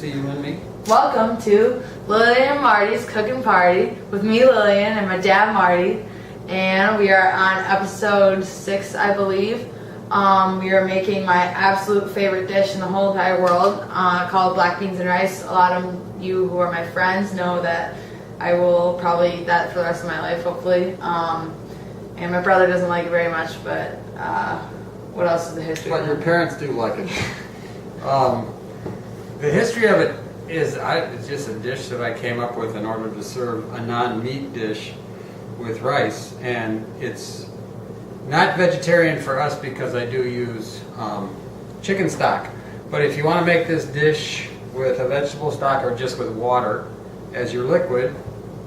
see you and me. Welcome to Lillian and Marty's Cooking Party with me, Lillian, and my dad, Marty. And we are on episode 6, I believe. We are making my absolute favorite dish in the whole entire world, called black beans and rice. A lot of you who are my friends know that I will probably eat that for the rest of my life, hopefully. And my brother doesn't like it very much, but what else is the history? But your parents do like it. The history of it is it's just a dish that I came up with in order to serve a non-meat dish with rice, and it's not vegetarian for us because I do use chicken stock. But if you want to make this dish with a vegetable stock or just with water as your liquid,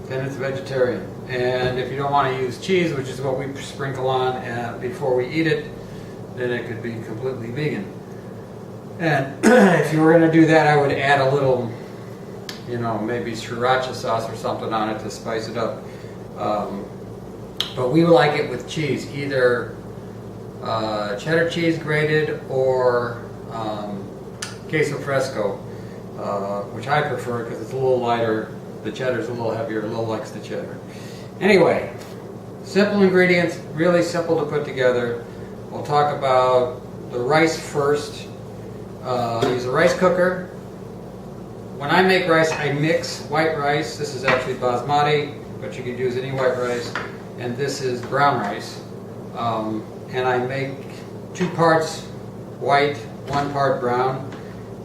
then it's vegetarian. And if you don't want to use cheese, which is what we sprinkle on before we eat it, then it could be completely vegan. And if you were going to do that, I would add a little, maybe sriracha sauce or something on it to spice it up. But we like it with cheese, either cheddar cheese grated or queso fresco, which I prefer because it's a little lighter. The cheddar's a little heavier. Lil likes the cheddar. Anyway, simple ingredients, really simple to put together. We'll talk about the rice first. I use a rice cooker. When I make rice, I mix white rice. This is actually basmati, but you could use any white rice. And this is brown rice. And I make 2 parts white, 1 part brown.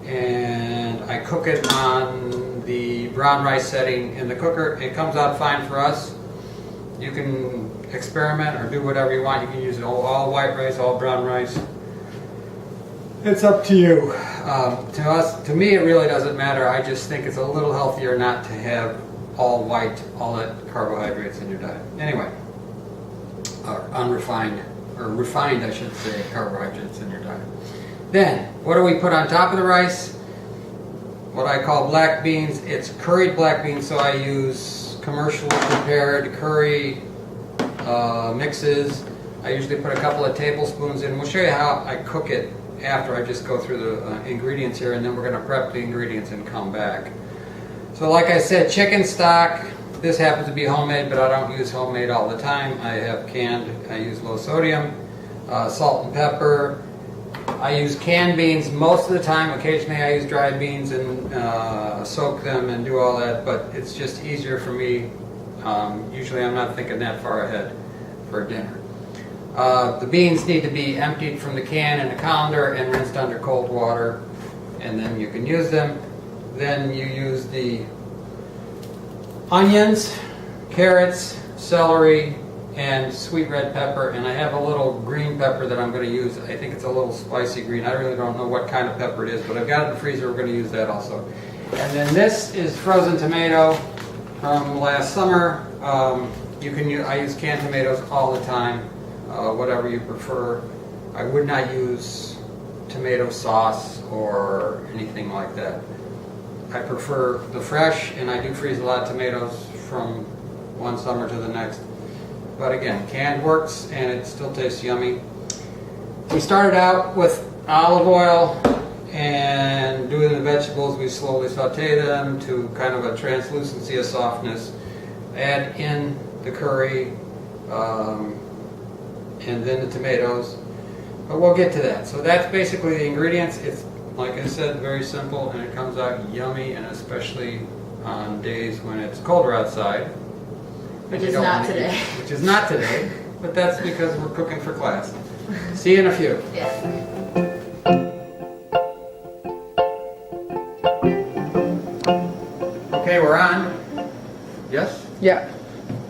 And I cook it on the brown rice setting in the cooker. It comes out fine for us. You can experiment or do whatever you want. You can use it all white rice, all brown rice. It's up to you. To me, it really doesn't matter. I just think it's a little healthier not to have all white, all that carbohydrates in your diet. Anyway, unrefined, or refined, I should say, carbohydrates in your diet. Then, what do we put on top of the rice? What I call black beans. It's curried black beans, so I use commercially prepared curry mixes. I usually put a couple of tablespoons in. We'll show you how I cook it after I just go through the ingredients here, and then we're going to prep the ingredients and come back. So like I said, chicken stock. This happens to be homemade, but I don't use homemade all the time. I have canned. I use low sodium, salt and pepper. I use canned beans most of the time. Occasionally I use dried beans and soak them and do all that, but it's just easier for me. Usually I'm not thinking that far ahead for dinner. The beans need to be emptied from the can in a colander and rinsed under cold water, and then you can use them. Then you use the onions, carrots, celery, and sweet red pepper, and I have a little green pepper that I'm going to use. I think it's a little spicy green. I really don't know what kind of pepper it is, but I've got it in the freezer. We're going to use that also. And then this is frozen tomato from last summer. I use canned tomatoes all the time, whatever you prefer. I would not use tomato sauce or anything like that. I prefer the fresh, and I do freeze a lot of tomatoes from one summer to the next. But again, canned works, and it still tastes yummy. We started out with olive oil and doing the vegetables. We slowly saute them to kind of a translucency, a softness. Add in the curry, and then the tomatoes. But we'll get to that. So that's basically the ingredients. It's, like I said, very simple, and it comes out yummy, and especially on days when it's colder outside. Which is not today. Which is not today, but that's because we're cooking for class. See you in a few. Yes. Okay, we're on. Yes? Yeah.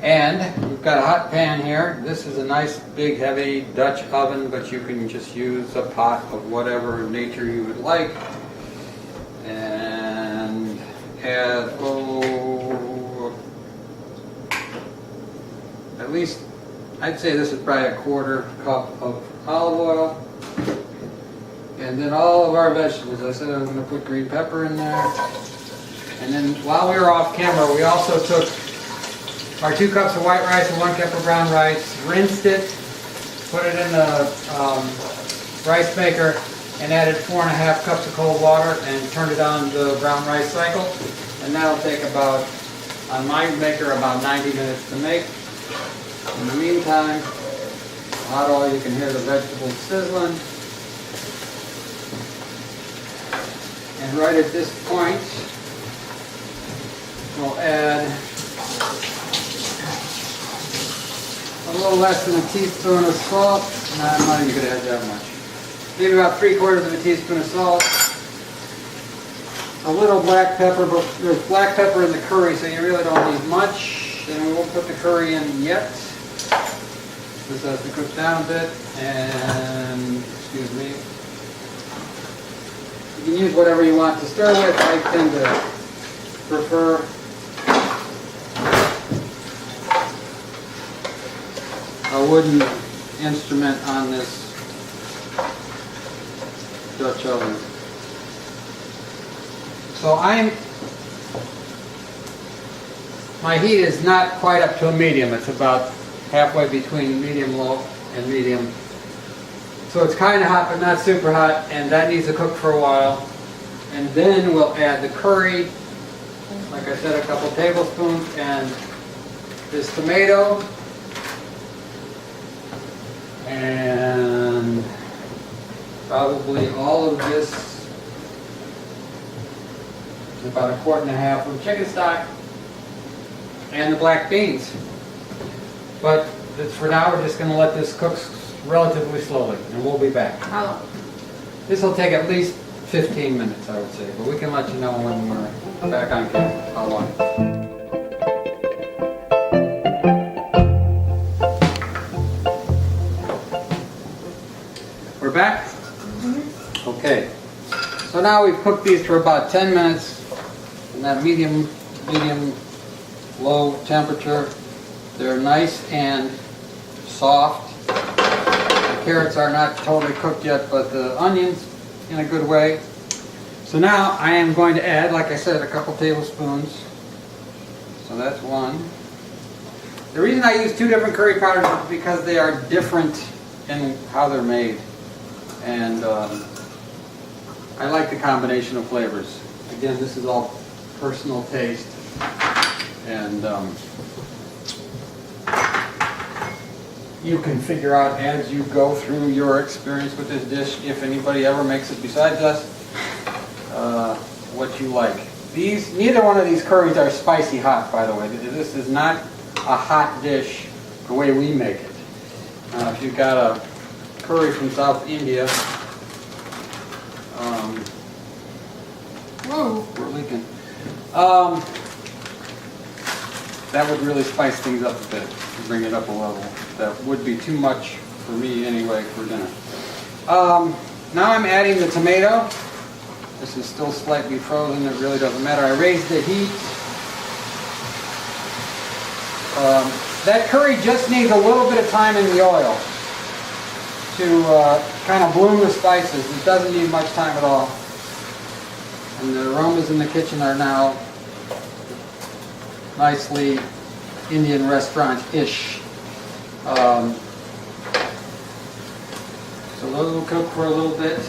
And we've got a hot pan here. This is a nice, big, heavy Dutch oven, but you can just use a pot of whatever nature you would like. And add, at least, I'd say this is probably a 1/4 cup of olive oil. And then all of our vegetables. I said I'm going to put green pepper in there. And then while we were off camera, we also took our 2 cups of white rice and 1 cup of brown rice, rinsed it, put it in the rice maker, and added 4.5 cups of cold water and turned it on the brown rice cycle. And that'll take about, on my maker, about 90 minutes to make. In the meantime, hot oil, you can hear the vegetables sizzling. And right at this point, we'll add a little less than a teaspoon of salt. No, I'm not even going to add that much. Maybe about 3/4 of a teaspoon of salt. A little black pepper, but there's black pepper in the curry, so you really don't need much. And we won't put the curry in yet. This has to cook down a bit. And, excuse me. You can use whatever you want to stir with. I tend to prefer a wooden instrument on this Dutch oven. So my heat is not quite up to a medium. It's about halfway between medium low and medium. So it's kind of hot but not super hot, and that needs to cook for a while. And then we'll add the curry, like I said, a couple tablespoons, and this tomato, and probably all of this, about 1.25 quart of chicken stock, and the black beans. But for now, we're just going to let this cook relatively slowly, and we'll be back. How long? This will take at least 15 minutes, I would say, but we can let you know when we're back on camera how long. We're back? Okay. So now we've cooked these for about 10 minutes in that medium, low temperature. They're nice and soft. The carrots are not totally cooked yet, but the onions in a good way. So now I am going to add, like I said, a couple tablespoons. So that's one. The reason I use 2 different curry powders is because they are different in how they're made. And I like the combination of flavors. Again, this is all personal taste. And you can figure out as you go through your experience with this dish, if anybody ever makes it besides us, what you like. Neither one of these curries are spicy hot, by the way. This is not a hot dish the way we make it. If you've got a curry from South India, whoa, we're leaking. That would really spice things up a bit, bring it up a level. That would be too much for me anyway for dinner. Now I'm adding the tomato. This is still slightly frozen, it really doesn't matter. I raised the heat. That curry just needs a little bit of time in the oil to kind of bloom the spices. It doesn't need much time at all. And the aromas in the kitchen are now nicely Indian restaurant-ish. So those will cook for a little bit.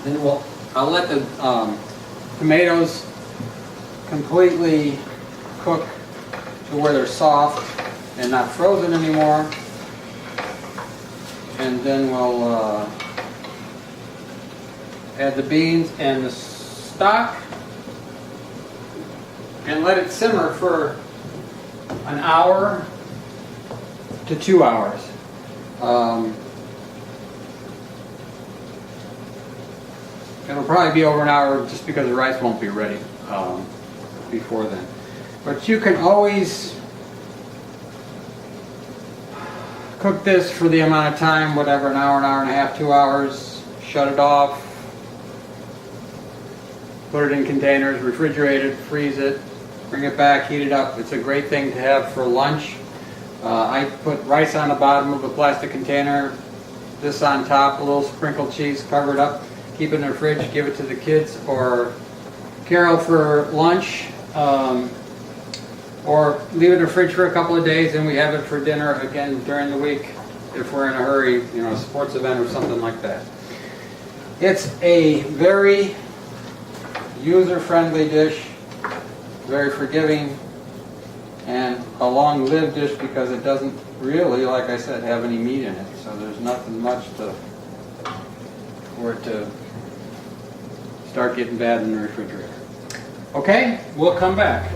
Then I'll let the tomatoes completely cook to where they're soft and not frozen anymore. And then we'll add the beans and the stock and let it simmer for an hour to 2 hours. It'll probably be over an hour just because the rice won't be ready before then. But you can always cook this for the amount of time, whatever, an hour and a half, 2 hours, shut it off, put it in containers, refrigerate it, freeze it, bring it back, heat it up. It's a great thing to have for lunch. I put rice on the bottom of a plastic container, this on top, a little sprinkled cheese, cover it up, keep it in the fridge, give it to the kids or Carol for lunch, or leave it in the fridge for a couple of days and we have it for dinner again during the week if we're in a hurry, you know, a sports event or something like that. It's a very user-friendly dish, very forgiving, and a long-lived dish because it doesn't really, like I said, have any meat in it. So there's nothing much for it to start getting bad in the refrigerator. Okay, we'll come back.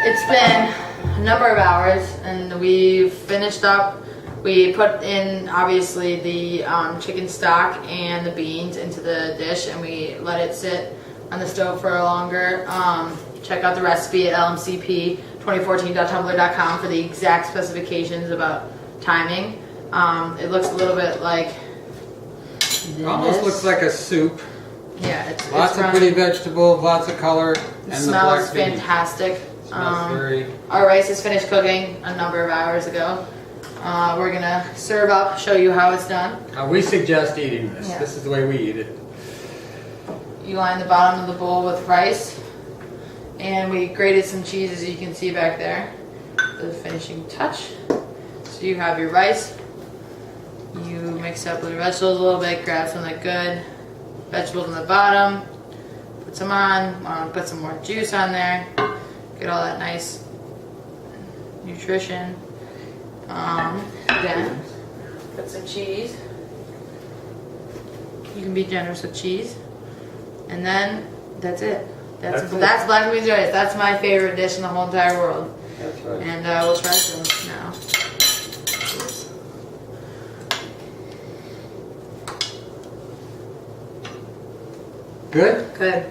It's been a number of hours and we've finished up. We put in obviously the chicken stock and the beans into the dish and we let it sit on the stove for longer. Check out the recipe at lmcp2014.tumblr.com for the exact specifications about timing. It looks a little bit like It almost looks like a soup. Yeah, it's Lots of pretty vegetables, lots of color, It and the smells black beans. fantastic. Smells very... Our rice is finished cooking a number of hours ago. We're gonna serve up, show you how it's done. We suggest eating this. Yeah. This is the way we eat it. You line the bottom of the bowl with rice, and we grated some cheese as you can see back there for the finishing touch. So you have your rice, you mix up with the vegetables a little bit, grab some of the good vegetables on the bottom, put some on, put some more juice on there, get all that nice nutrition. Then put some cheese. You can be generous with cheese. And then that's it. That's black beans rice. That's my favorite dish in the whole entire world. That's right. And we'll try some now. Good? Good.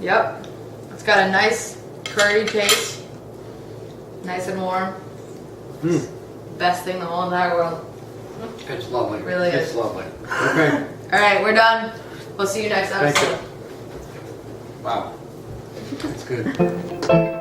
Yep. It's got a nice curry taste. Nice and warm. Best thing in the whole entire world. It's lovely. Really It's is. lovely. Okay. Alright, we're done. We'll see you next Thank episode. you. Wow. That's good.